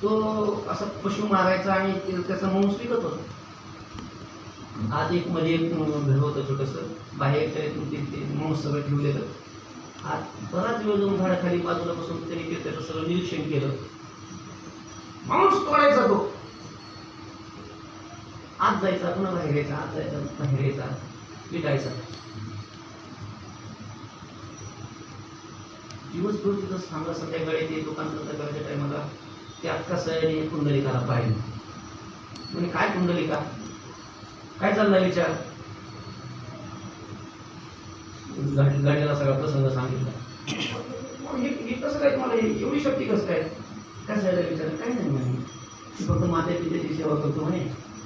तो असा पशु मारायचा आणि त्याचं मांस विकत होता. आज एक मध्ये एक घर होतं छोटंसं, बाहेरच्या ते मांस सगळं ठेवलेलं. आज बराच वेळ जाऊन झाडाखाली बाजूला बसून त्यांनी त्याचं सगळं निरीक्षण केलं. मांस तोडायचा तो. आत जायचा, पुन्हा बाहेर यायचा, आत जायचा, बाहेर यायचा, विटायचा. दिवसभर तिथं थांबला. संध्याकाळी ते दुकान बंद करायच्या टायमाला ते अख्खा सयाने कुंडलिकाला पाहिलं. म्हणजे काय कुंडलिका, काय चाललाय विचार? गाडीला सगळा प्रसंग सांगितला. हे कसं काय, तुम्हाला एवढी शक्ती कसं काय? काय झालं विचार? काय नाही म्हणे, मी फक्त माता पित्याची सेवा करतो म्हणे.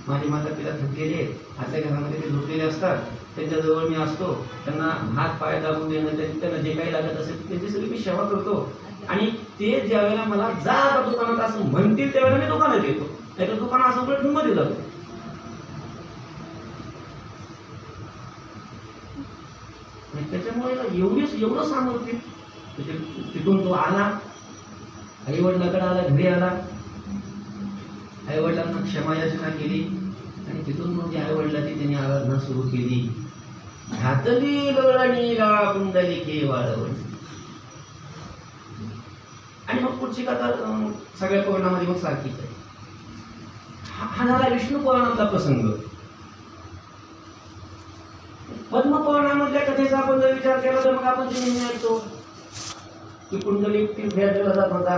माझे माता पिता थकलेले आहेत, आपल्या घरामध्ये ते झोपलेले असतात, त्यांच्याजवळ मी असतो. त्यांना हात पाय दाबून देणं, त्यांना जे काही लागत असेल त्यांची सगळी मी सेवा करतो. आणि ते ज्या वेळेला मला जा आता दुकानात असं म्हणतील त्यावेळेला मी दुकानात येतो, नाही तर दुकान असं उलट मध्ये जातो. त्याच्यामुळे एवढं सामर्थ्य. तिथून तो आला, आई वडिलांकडे आला, घरी आला, आई वडिलांना क्षमा याचना केली आणि तिथून मग आई वडिलांची त्यांनी आराधना सुरू केली. घातली गवळणी गाळा कुंडलिके वाळवणी. आणि मग पुढची कथा सगळ्या पुराणामध्ये मग सारखीच आहे. हा झाला विष्णू पुराणातला प्रसंग. पद्मपुराणामधल्या कथेचा आपण जर विचार केला तर मग आपण ते नेहमी ऐकतो की कुंडलिक तीर्थयात्रेला जात होता.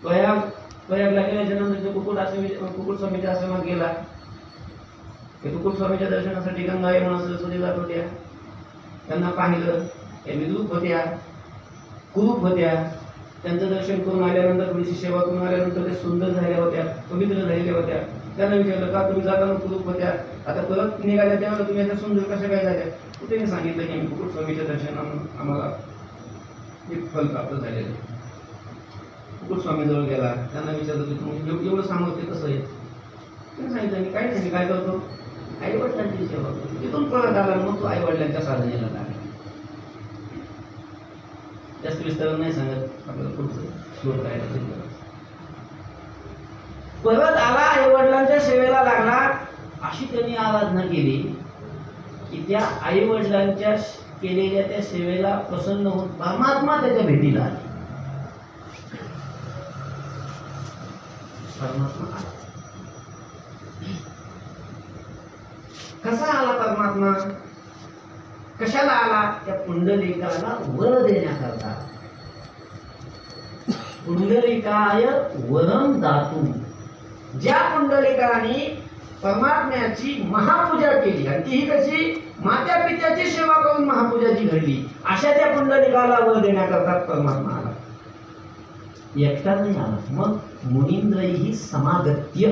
प्रयागला गेल्याच्या नंतर कुकुट स्वामीच्या आश्रमात गेला. ते कुकुट स्वामीच्या दर्शनासाठी गंगा यमुना सरस्वती जात होत्या. त्यांना पाहिलं, त्या विद्रूप होत्या, कुरूप होत्या. त्यांचं दर्शन करून आल्यानंतर, थोडीशी सेवा करून आल्यानंतर त्या सुंदर झाल्या होत्या, पवित्र झालेल्या होत्या. त्यांना विचारलं, का तुम्ही जाताना कुरूप होत्या, आता परत निघाल्या त्यावेळेला तुम्ही आता सुंदर कशा काय झाल्या? कुठे सांगितलं की आम्ही कुकुट स्वामीच्या दर्शनानं आम्हाला एक फल प्राप्त झालेलं. कुकुट स्वामीजवळ गेला, त्यांना विचारलं की तुम्ही एवढं सामर्थ्य कसं आहे? त्यांनी सांगितलं मी काय करतो, आई वडिलांची सेवा करू. तिथून परत आला मग तो आई वडिलांच्या साधनेला लागला. जास्त विस्तार नाही सांगत, आपल्याला पुढचं श्लोक काय परत आला आई वडिलांच्या सेवेला लागला. अशी त्यांनी आराधना केली की त्या आई वडिलांच्या केलेल्या त्या सेवेला प्रसन्न होऊन परमात्मा त्याच्या भेटीला आला. परमात्मा आला. कसा आला परमात्मा? कशाला आला? त्या पुंडलिकाला वर देण्याकरता. पुंडलिकाय वरम दातू. ज्या पुंडलिकाने परमात्म्याची महापूजा केली आणि तीही कशी मात्या पित्याची सेवा करून महापूजा जी घडली, अशा त्या पुंडलिकाला वर देण्याकरता परमात्मा आला. एकटा नाही आला. मग मुनींद्रही समागत्य.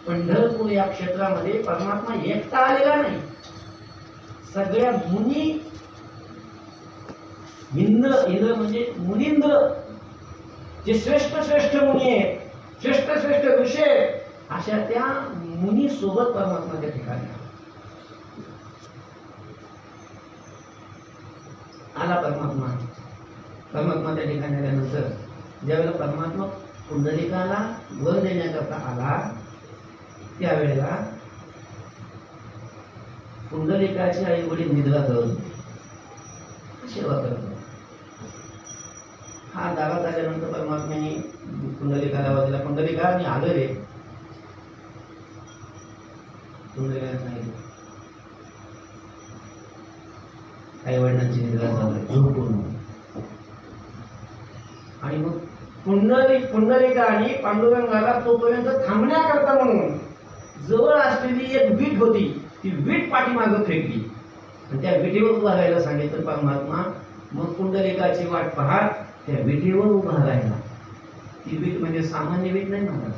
पंढरपूर या क्षेत्रामध्ये परमात्मा एकटा आलेला नाही. सगळ्या मुनी, इंद्र म्हणजे मुनींद्र, जे श्रेष्ठ श्रेष्ठ मुनी आहेत, श्रेष्ठ श्रेष्ठ ऋषी आहेत, अशा त्या मुनी सोबत परमात्मा त्या ठिकाणी आला. परमात्मा त्या ठिकाणी आल्यानंतर ज्यावेळेला परमात्मा पुंडलिकाला वर देण्याकरता आला, त्यावेळेला पुंडलिकाचे आई वडील निद्रा करत होते, सेवा करत होते. हा दारात आल्यानंतर परमात्म्याने पुंडलिकाला वाजला, पुंडलिका मी आलो रे. पुंडलिकाने सांगितलं आई वडिलांची निद्रा झाली, झोपून. आणि मग पुंडलिकाने पांडुरंगाला तोपर्यंत थांबण्याकरता म्हणून जवळ असलेली एक वीट होती, ती वीट पाठीमागं फेकली आणि त्या विटेवर उभा राहायला सांगितलं परमात्मा. मग पुंडलिकाची वाट पाहत त्या विटेवर उभा राहिला. ती वीट म्हणजे सामान्य वीट नाही महाराज.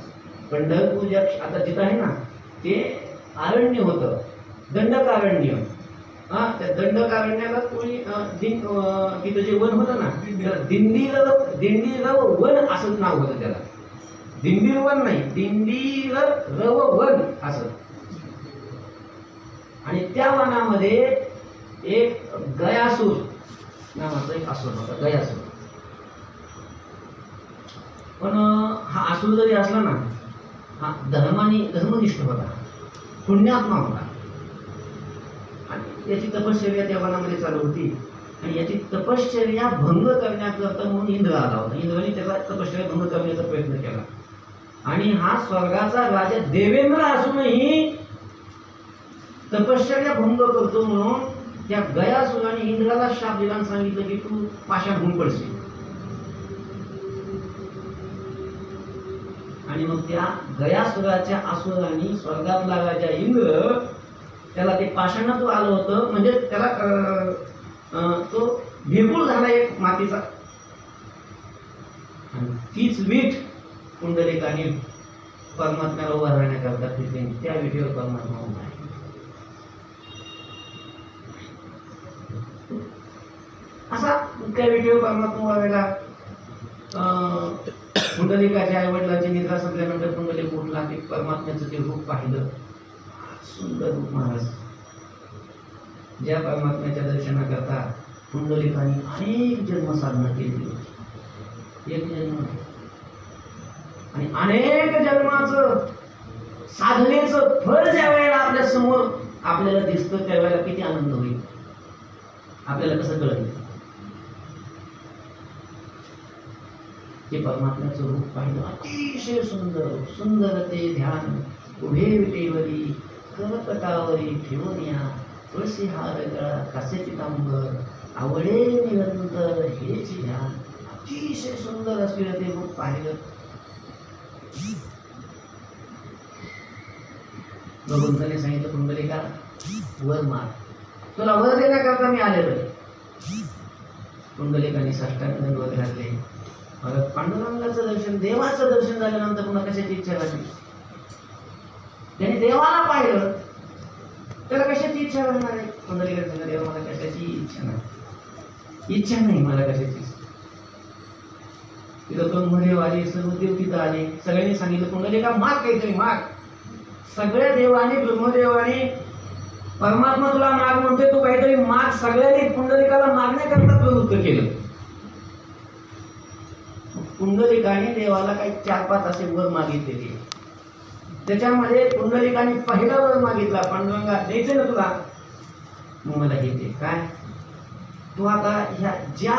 पंढरपूर ज्या आता जिथं आहे ना, ते अरण्य होतं, दंडकारण्य. त्या दंडकारण्याला कोणी तिथं जे वन होतं ना, दिंडीरव वन असं नाव होतं त्याला. दिंडीर वन नाही, दिंडीरव वन असं. आणि त्या वनामध्ये एक गयासूर नावाचा एक असुर होता, गयासूर. पण हा असुर जरी असला ना, हा धर्मनिष्ठ होता, पुण्यात्मा होता. आणि याची तपश्चर्या त्या वनामध्ये चालू होती. आणि याची तपश्चर्या भंग करण्याकरता म्हणून इंद्र आला होता. इंद्राने त्याचा तपश्चर्या भंग करण्याचा प्रयत्न केला. आणि हा स्वर्गाचा राजा देवेंद्र असूनही तपश्चर्या भंग करतो म्हणून त्या गयासुराने इंद्राला शाप दिला आणि सांगितलं की तू पाशात होऊन पडशील. आणि मग त्या गयासुराच्या असुराने स्वर्गातला राजा इंद्र त्याला ते पाषाणात आलं होतं, म्हणजे त्याला तो भेगूळ झाला एक मातीचा. आणि तीच वीट पुंडलिकाने परमात्म्याला उभा राहण्याकरता तिथे त्या विटेवर परमात्मा उभा आहे. असा त्या विटेवर परमात्मा उभा राहिला. पुंडलिकाच्या आई वडिलांची निद्रा संपल्यानंतर पुंडलिक उठला, ते परमात्म्याचं ते रूप पाहिलं. सुंदर रूप महाराज. ज्या परमात्म्याच्या दर्शनाकरता पुंडलिकाने अनेक जन्म साधना केली होती. एक जन्म आणि अनेक जन्माचं साधनेचं फळ ज्या वेळेला आपल्या समोर आपल्याला दिसतं, त्यावेळेला किती आनंद होईल आपल्याला कसं कळेल. ते परमात्म्याचं रूप पाहिलं, अतिशय सुंदर. सुंदर ते ध्यान उभे विटेवरी करपटावरी ठेवून या, तुळशी हार गळा कासे पितांबर आवडे निरंतर हेच ध्यान. अतिशय सुंदर असलेलं ते रूप पाहिलं. भगवंताने सांगितलं पुंडलिका वर मार, तुला वर देण्याकरता मी आलेलो आहे. पुंडलिकाने साष्टांग दंडवत घातले. मला पांडुरंगाचं दर्शन, देवाचं दर्शन झाल्यानंतर पुन्हा कशाची इच्छा झाली. त्याने देवाला पाहिलं, त्याला कशाची इच्छा राहणार आहे. पुंडलिकाने सांगितलं देवा मला कशाची इच्छा नाही, इच्छा नाही मला कशाची. तिथं ब्रह्मदेव आले, सर्व देव तिथं आले. सगळ्यांनी सांगितलं पुंडलिका माग, काहीतरी माग. सगळ्या देवाने ब्रह्मदेवाने परमात्मा तुला माग म्हणतोय, तू काहीतरी माग. सगळ्यांनी पुंडलिकाला मागण्याकरता प्रवृत्त केलं. पुंडलिकाने देवाला काही 4-5 असे वर मागितलेले. त्याच्यामध्ये पुंडलिकाने पहिला वर मागितला, पांडुरंगा द्यायचे ना तुला, मग मला हे दे. काय? तू आता ह्या ज्या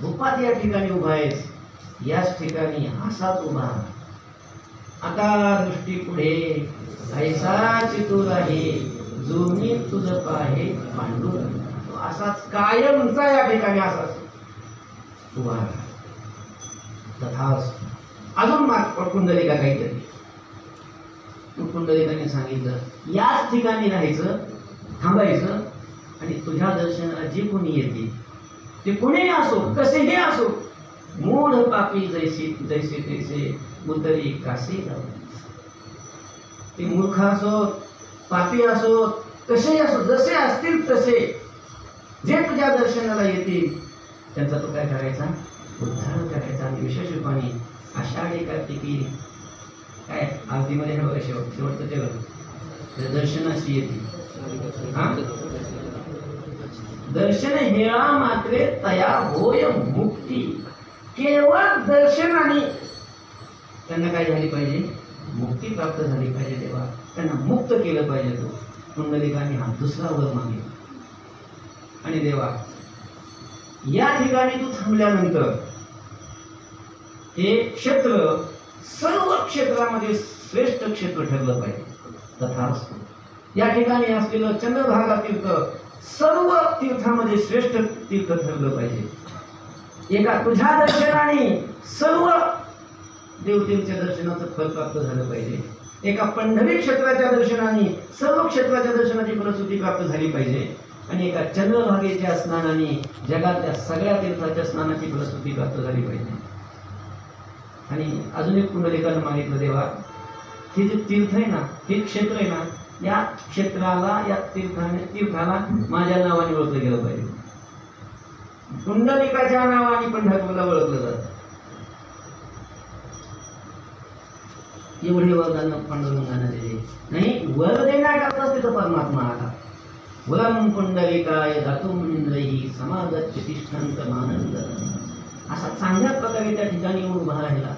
रूपात या ठिकाणी उभा आहेस, याच ठिकाणी असाच उभा. आता दृष्टी पुढे ऐसा चितूर आहे, जोनी तुझ पाहे पांडुरंग. तो असाच कायमचा या ठिकाणी असाच उभा. तथाच अजून माग पुंडलिका काहीतरी. पुंडलिकाने सांगितलं, याच ठिकाणी राहायचं, थांबायचं, आणि तुझ्या दर्शनाला जे कोणी येते ते कोणीही असो, कसेही असो, मूढ पापी जैसे जैसे तैसे उतरी कासे जाऊ. ते मूर्ख असो, पापी असो, कसेही असो, जसे असतील तसे, जे तुझ्या दर्शनाला येतील त्यांचा तो काय करायचा? उद्धार करायचा. आणि विशेष रूपाने आषाढी कार्तिकी काय आरतीमध्ये हे बघा, शेवटचं ते दर्शनाशी येते. हा, दर्शन हेळा मात्रे तया होय मुक्ती. केवळ दर्शनाने त्यांना काय झाली पाहिजे? मुक्ती प्राप्त झाली पाहिजे. देवा त्यांना मुक्त केलं पाहिजे. तो पुंडलिकाने हा दुसरा वर मागितला. आणि देवा या ठिकाणी तू थांबल्यानंतर हे क्षेत्र सर्व क्षेत्रामध्ये श्रेष्ठ क्षेत्र ठरलं पाहिजे. तथास्तु. या ठिकाणी असलेलं चंद्रभागा तीर्थ सर्व तीर्थामध्ये श्रेष्ठ तीर्थ ठरलं पाहिजे. एका तुझ्या दर्शनाने सर्व देवतेच्या दर्शनाचं फल प्राप्त झालं पाहिजे. एका पंढरी क्षेत्राच्या दर्शनाने सर्व क्षेत्राच्या दर्शनाची फलश्रुती प्राप्त झाली पाहिजे. आणि एका चंद्रभागेच्या स्नानाने जगातल्या सगळ्या तीर्थाच्या स्नानाची फलश्रुती प्राप्त झाली पाहिजे. आणि अजून एक पुंडलिकानं मागितलं, देवा हे जे तीर्थ आहे ना, हे क्षेत्र आहे ना, या क्षेत्राला, या तीर्थाला माझ्या नावाने ओळखलं गेलं पाहिजे. पुंडलिकाच्या नावाने पंढरपूरला ओळखलं जातं. एवढे वरदान पांडुरंगाने दिले. नाही, वर देण्याकरताच तिथं परमात्मा आला. वरम पुंडलिकाय दातुम इंद्रही समागत तिष्ठन्त आनंद. असा चांगल्या प्रकारे त्या ठिकाणी येऊन उभा राहिला.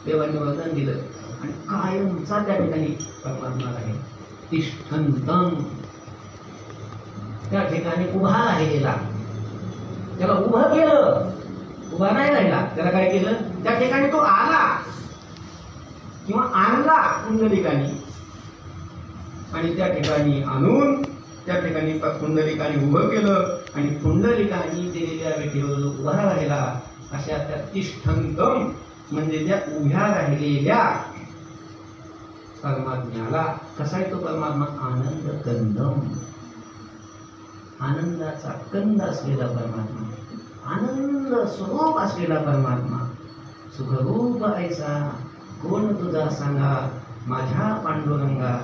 देवाने वरदान दिलं आणि कायमचा त्या ठिकाणी परमात्मा राहील. तिष्ठन्तम, त्या ठिकाणी उभा राहिलेला. त्याला उभं केलं, उभा नाही राहिला. त्याला काय केलं? त्या ठिकाणी तो आला किंवा आणला पुंडलिकाने. आणि त्या ठिकाणी आणून त्या ठिकाणी पुंडलिकाने उभं केलं आणि पुंडलिकाने दिलेल्या विठीवर उभा राहिला. अशा त्या तिष्ठन्तम म्हणजे त्या उभ्या राहिलेल्या परमात्म्याला. कसा आहे तो परमात्मा? आनंद कंदम, आनंदाचा कंद असलेला परमात्मा, आनंद स्वरूप असलेला परमात्मा. सुखरूप ऐसा कोण तुझा सांगा, माझ्या पांडुरंगा.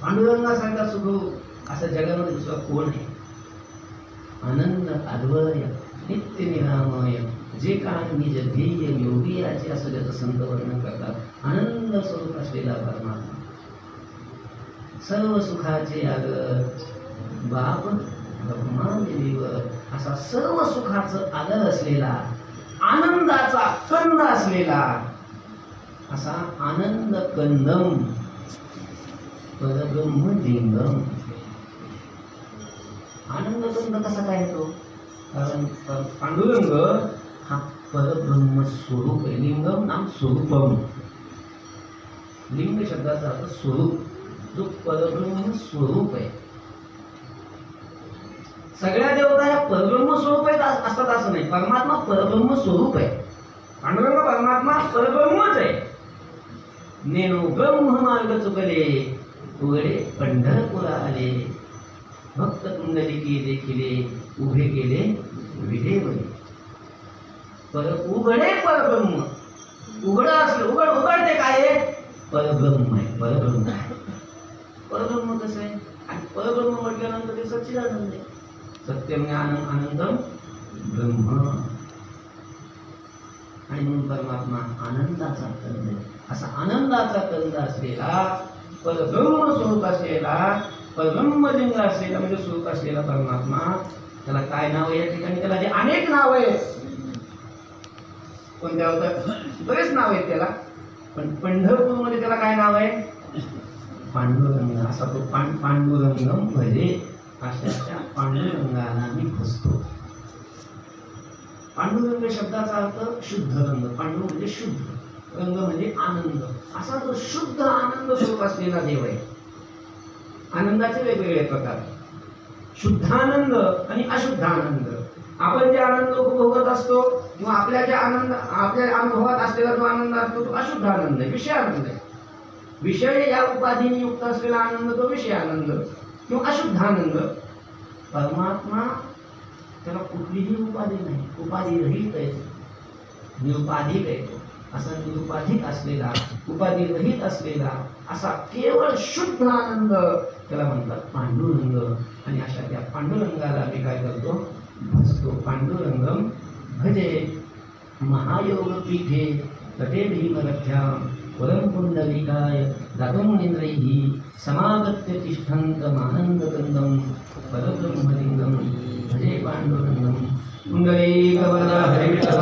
पांडुरंगासारखा सुखरूप असं जगामध्ये दुसरा कोण आहे? आनंद अद्वय नित्य निरामय, जे कारण निज ध्येय योगी याचे असं ज्याचं संत वर्णन करतात. आनंद स्वरूप असलेला परमात्मा, सर्व सुखाचे आगर बाप ब्रह्मादेवीवर, असा सर्व सुखाचं आगर असलेला, आनंदाचा कंद असलेला असा आनंद कंदम परब्रह्म लिंगम. आनंद कंद कसा काय येतो? कारण पांडुरंग हा परब्रह्म स्वरूप आहे. लिंगम नाम स्वरूपम. लिंग शब्दाचा अर्थ स्वरूप, जो परब्रह्म स्वरूप आहे. सगळ्या देवता ह्या परब्रह्म स्वरूप आहेत असतात असं नाही. परमात्मा परब्रह्म स्वरूप आहे. पांडुरंग परमात्मा परब्रह्मच आहे. नेनो ब्रह्म मार्ग चुकले, उघडे पंढरपुरा आले. भक्त पुंडलिकी देखिले, उभे केले विधेवरी. उघडे परब्रह्म. उघड असलं, उघडते काय आहे? परब्रह्म आहे. परब्रह्म आहे. परब्रह्म कसं आहे? आणि परब्रह्म म्हटल्यानंतर ते सच्चिदानंद आहे. सत्यम आनंदम ब्रह्म. आणि म्हणून परमात्मा आनंदाचा कंद आहे. असा आनंदाचा कंद असलेला परब्रह्म स्वरूप असलेला परब्रह्मलिंग असलेला म्हणजे स्वरूप असलेला परमात्मा, त्याला काय नाव आहे या ठिकाणी? त्याला जे अनेक नाव आहेत, कोणत्या होतात? बरेच नाव आहेत त्याला, पण पंढरपूरमध्ये त्याला काय नाव आहे? पांडुरंग. असा तो पांडुरंगम भजे, अशाच्या पांडुरंगाला मी भजतो. पांडुरंग शब्दाचा अर्थ शुद्ध रंग. पांडू म्हणजे शुद्ध, रंग म्हणजे आनंद. असा तो शुद्ध आनंद स्वरूप असलेला देव आहे. आनंदाचे वेगवेगळे प्रकार, शुद्धानंद आणि अशुद्ध आनंद. आपण जे आनंद उपभोगत असतो किंवा आपल्या अनुभवात असलेला जो आनंद असतो तो अशुद्ध आनंद आहे, विषय आनंद आहे. विषय या उपाधीने युक्त असलेला आनंद तो विषय आनंद किंवा अशुद्ध आनंद. परमात्मा त्याला कुठलीही उपाधी नाही, उपाधी रहित आहे, निरुपाधिक आहे. तो असा निरुपाधिक असलेला, उपाधी रहित असलेला असा केवळ शुद्ध आनंद त्याला म्हणतात पांडुरंग. आणि अशा त्या पांडुरंगाला मी काय करतो? भजतो. पांडुरंगम भजे महायोग पीठे तटे भीमरथ्याम वरम पुंडलिकाय दातुमुनींद्रैः समागत्य तिष्ठन्तमानन्दकन्दं परब्रह्मलिङ्गं भजे पाण्डुरङ्गं. पुण्डरीकवरदा हरिविठ्ठल